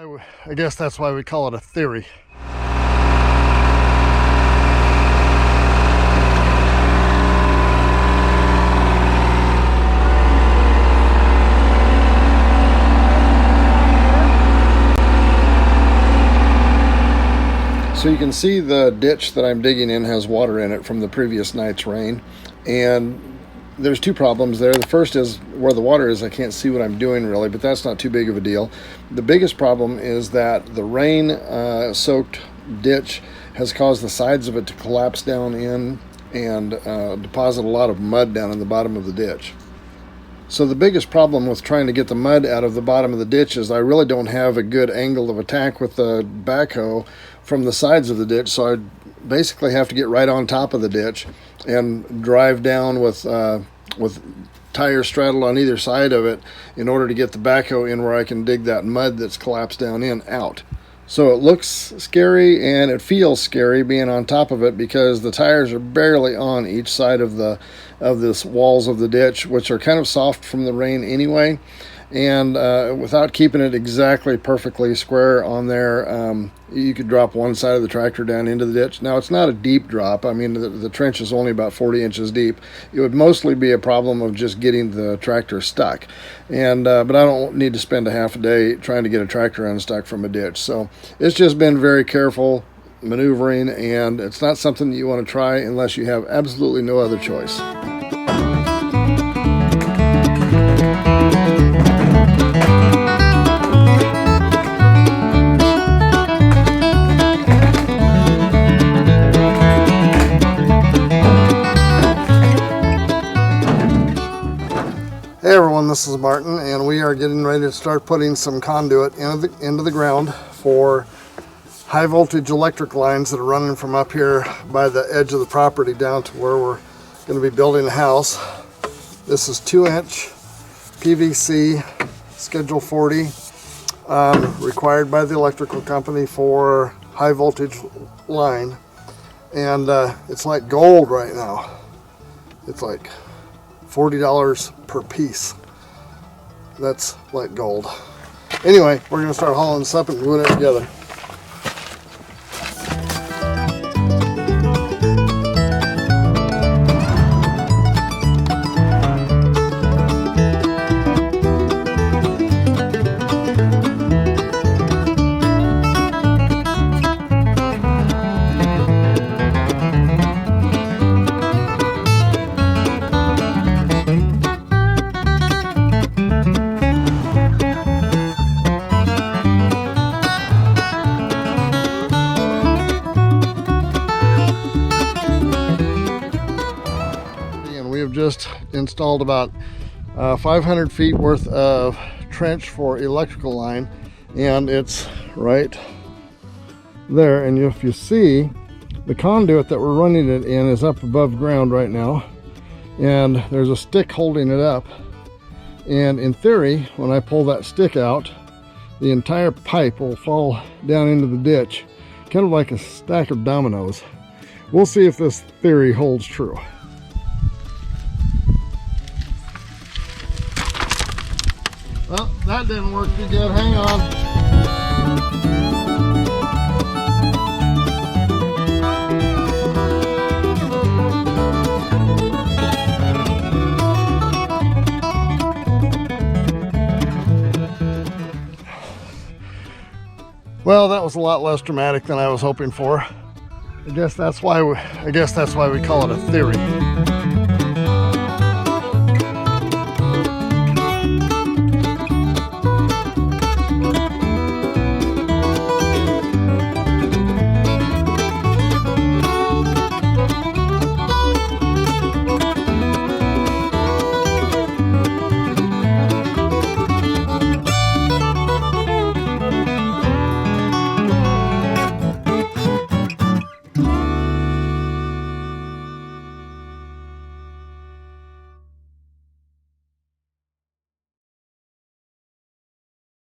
I guess that's why we call it a theory. So you can see the ditch that I'm digging in has water in it from the previous night's rain, and there's two problems there. The first is where the water is, I can't see what I'm doing really, but that's not too big of a deal. The biggest problem is that the rain soaked ditch has caused the sides of it to collapse down in and deposit a lot of mud down in the bottom of the ditch. So the biggest problem with trying to get the mud out of the bottom of the ditch is I really don't have a good angle of attack with the backhoe from the sides of the ditch, so I basically have to get right on top of the ditch and drive down with tires straddled on either side of it in order to get the backhoe in where I can dig that mud that's collapsed down in out. So it looks scary and it feels scary being on top of it because the tires are barely on each side of this walls of the ditch, which are kind of soft from the rain anyway. And without keeping it exactly perfectly square on there, you could drop one side of the tractor down into the ditch. Now, it's not a deep drop. I mean, the trench is only about 40 inches deep. It would mostly be a problem of just getting the tractor stuck. And but I don't need to spend a half a day trying to get a tractor unstuck from a ditch. So it's just been very careful maneuvering, and it's not something that you want to try unless you have absolutely no other choice. Hey everyone, this is Martin, and we are getting ready to start putting some conduit into the ground for high voltage electric lines that are running from up here by the edge of the property down to where we're going to be building a house. This is 2-inch PVC Schedule 40, required by the electrical company for high voltage line, and it's like gold right now. It's like $40 per piece. That's like gold. Anyway, we're gonna start hauling this up and gluing it together. Just installed about 500 feet worth of trench for electrical line, and it's right there. And if you see, the conduit that we're running it in is up above ground right now, and there's a stick holding it up. And in theory, when I pull that stick out, the entire pipe will fall down into the ditch, kind of like a stack of dominoes. We'll see if this theory holds true. Well, that didn't work too good. Hang on. Well, that was a lot less dramatic than I was hoping for. I guess that's why we call it a theory.